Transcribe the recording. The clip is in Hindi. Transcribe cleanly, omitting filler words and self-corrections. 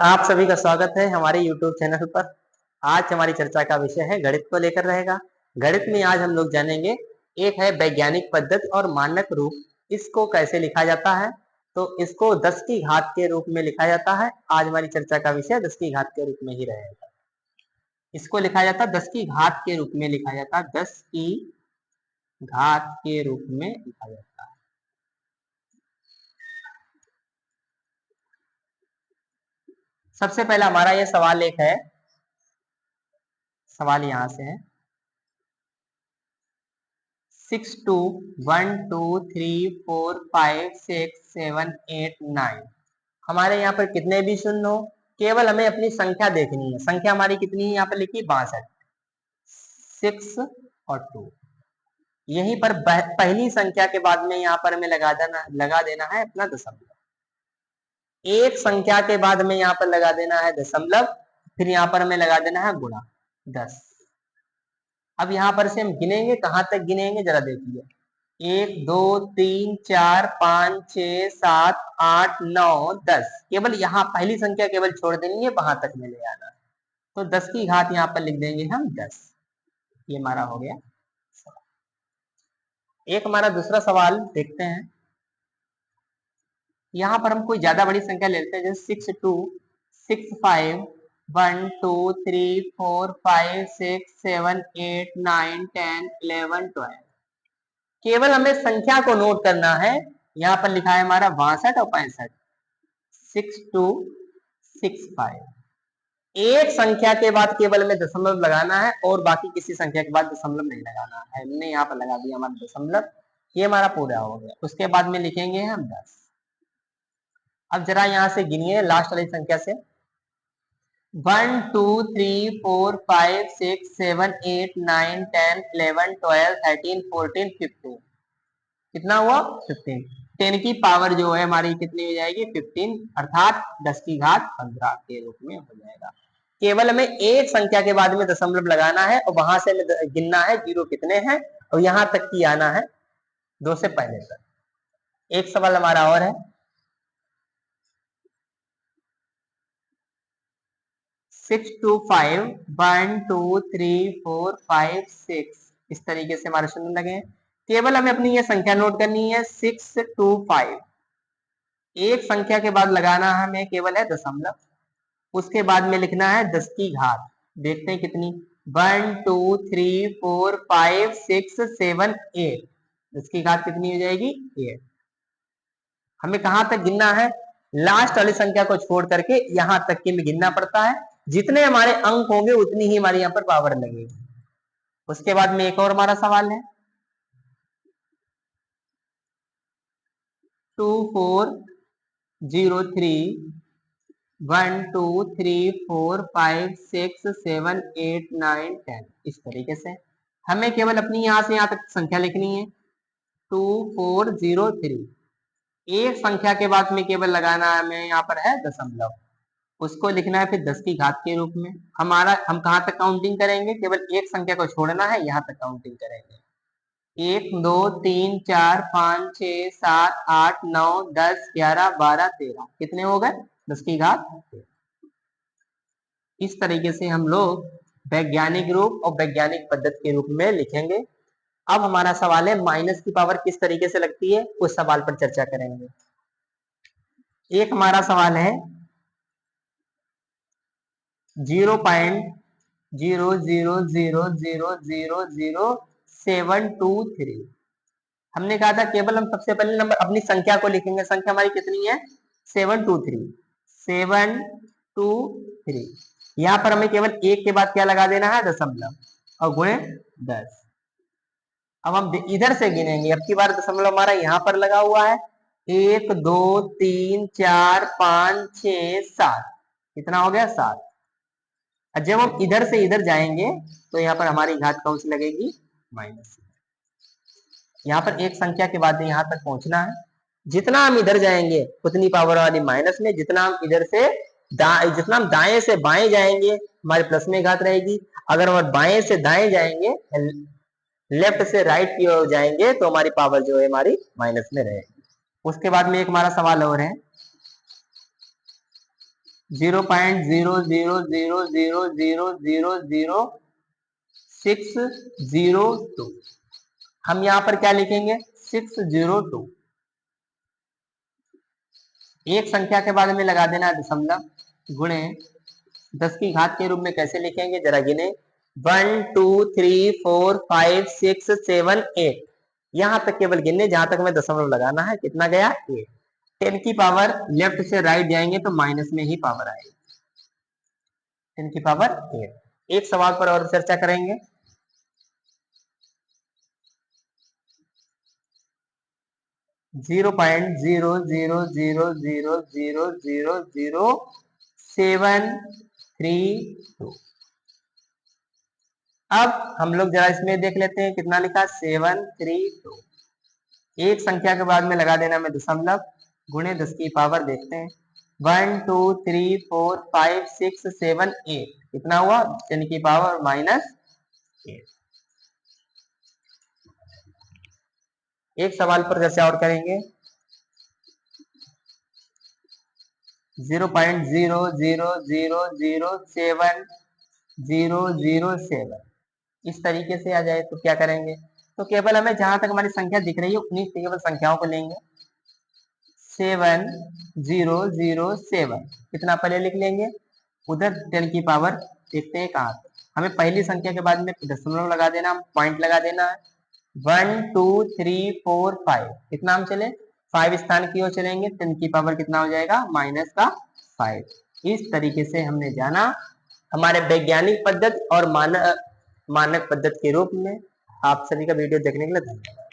आप सभी का स्वागत है हमारे YouTube चैनल पर। आज हमारी चर्चा का विषय है गणित को लेकर रहेगा। गणित में आज हम लोग जानेंगे, एक है वैज्ञानिक पद्धति और मानक रूप, इसको कैसे लिखा जाता है। तो इसको 10 की घात के रूप में लिखा जाता है। आज हमारी चर्चा का विषय 10 की घात के रूप में ही रहेगा। इसको लिखा जाता है 10 की घात के रूप में लिखा जाता है, 10 की घात के रूप में लिखा जाता है। सबसे पहला हमारा यह सवाल एक है, सवाल यहां से है 6 2 1 2 3 4 5 6 7 8 9। हमारे यहाँ पर कितने भी शून्य हो, केवल हमें अपनी संख्या देखनी है। संख्या हमारी कितनी है यहाँ पर लिखी 62, 6 और 2। यहीं पर पहली संख्या के बाद में यहाँ पर हमें लगा देना है अपना दशमलव। एक संख्या के बाद में यहाँ पर लगा देना है दशमलव, फिर यहाँ पर हमें लगा देना है गुणा 10। अब यहाँ पर से हम गिनेंगे, कहां तक गिनेंगे जरा देखिए, 1 2 3 4 5 6 7 8 9 10। केवल यहाँ पहली संख्या केवल छोड़ देनी है, वहां तक में ले आना। तो 10 की घात यहाँ पर लिख देंगे हम 10। ये हमारा हो गया। एक हमारा दूसरा सवाल देखते हैं। यहाँ पर हम कोई ज्यादा बड़ी संख्या ले लेते हैं, जैसे 6 2 6 5 1 2 3 4 5 6 7 8 9 10 11 12। केवल हमें संख्या को नोट करना है। यहाँ पर लिखा है हमारा 62 और 65, 6 2 6 5। एक संख्या के बाद केवल हमें दशमलव लगाना है और बाकी किसी संख्या के बाद दशमलव नहीं लगाना है। हमने यहाँ पर लगा दिया हमारा दशमलव, ये हमारा पूरा हो गया। उसके बाद में लिखेंगे हम 10। अब जरा यहाँ से गिनिए लास्ट वाली संख्या से, 1 2 3 4 5 6 7 8 9 10 11 12 13 14 15। कितना हुआ 15। 10 की पावर जो है हमारी कितनी हो जाएगी 15, अर्थात 10 की घात 15 के रूप में हो जाएगा। केवल हमें एक संख्या के बाद में दशमलव लगाना है और वहां से हमें गिनना है जीरो कितने हैं, और यहां तक की आना है 2 से पहले तक। एक सवाल हमारा और है, 6 2 5 1 2 3 4 5 6। इस तरीके से हमारे शून्य लगे हैं। केवल हमें अपनी ये संख्या नोट करनी है 6 2 5। एक संख्या के बाद लगाना हमें केवल है दशमलव। उसके बाद में लिखना है 10 की घात। देखते हैं कितनी, 1 2 3 4 5 6 7 8। 10 की घात कितनी हो जाएगी 8। हमें कहां तक गिनना है, लास्ट वाली संख्या को छोड़ करके यहां तक की में गिनना पड़ता है। जितने हमारे अंक होंगे उतनी ही हमारी यहाँ पर पावर लगेगी। उसके बाद में एक और हमारा सवाल है, 2 4 0 3 1 2 3 4 5 6 7 8 9 10। इस तरीके से हमें केवल अपनी यहां से यहां तक संख्या लिखनी है, 2 4 0 3। एक संख्या के बाद में केवल लगाना हमें यहाँ पर है दशमलव, उसको लिखना है फिर 10 की घात के रूप में। हम कहां तक काउंटिंग करेंगे, केवल एक संख्या को छोड़ना है, यहाँ तक काउंटिंग करेंगे। 1 2 3 4 5 6 7 8 9 10 11 12 13। कितने हो गए 10 की घात 13। इस तरीके से हम लोग वैज्ञानिक रूप और वैज्ञानिक पद्धति के रूप में लिखेंगे। अब हमारा सवाल है माइनस की पावर किस तरीके से लगती है, उस सवाल पर चर्चा करेंगे। एक हमारा सवाल है 0.0000000723। हमने कहा था केवल हम सबसे पहले नंबर अपनी संख्या को लिखेंगे। संख्या हमारी कितनी है 723, 723। यहाँ पर हमें केवल एक के बाद क्या लगा देना है दशमलव और गुणे 10। अब हम इधर से गिनेंगे, अब की बार दशमलव हमारा यहाँ पर लगा हुआ है, 1 2 3 4 5 6 7। कितना हो गया 7। जब हम इधर से इधर जाएंगे तो यहाँ पर हमारी घात कौन सी लगेगी माइनस। यहाँ पर एक संख्या के बाद यहाँ तक पहुंचना है। जितना हम इधर जाएंगे उतनी पावर वाली माइनस में, जितना हम इधर से जितना हम दाएं से बाएं जाएंगे हमारे प्लस में घात रहेगी। अगर हम बाएं से दाएं जाएंगे, लेफ्ट से राइट की ओर जाएंगे, तो हमारी पावर जो है हमारी माइनस में रहेगी। उसके बाद में एक हमारा सवाल और है, 0.00000000602। हम यहाँ पर क्या लिखेंगे? 602। एक संख्या के बाद में लगा देना दशमलव, गुणे 10 की घात के रूप में कैसे लिखेंगे जरा गिने। 1 2 3 4 5 6 7 8, यहां तक केवल गिनने, जहां तक हमें दशमलव लगाना है। कितना गया? 8। 10 की पावर लेफ्ट से राइट जाएंगे तो माइनस में ही पावर आएगी। 10 की पावर 8। एक सवाल पर और चर्चा करेंगे। Zero point zero zero zero zero zero zero zero 732। अब हम लोग जरा इसमें देख लेते हैं कितना लिखा, 732। एक संख्या के बाद में लगा देना में दशमलव, गुणे 10 की पावर देखते हैं। 1 2 3 4 5 6 7 8, कितना हुआ? 10 की पावर -8। एक सवाल पर चर्चा और करेंगे। 0.00007 इस तरीके से आ जाए तो क्या करेंगे? तो केवल हमें जहां तक हमारी संख्या दिख रही है उन्हीं केवल संख्याओं को लेंगे। 7007 कितना पहले लिख लेंगे, उधर 10 की पावर देखते हैं कहाँ। हमें पहली संख्या के बाद में दशमलव लगा देना, पॉइंट लगा देना है। 1 2 3 4 5, कितना हम चले? 5 स्थान की ओर चलेंगे, 10 की पावर कितना हो जाएगा? -5। इस तरीके से हमने जाना हमारे वैज्ञानिक पद्धति और मानक पद्धति के रूप में। आप सभी का वीडियो देखने के लिए धन्यवाद।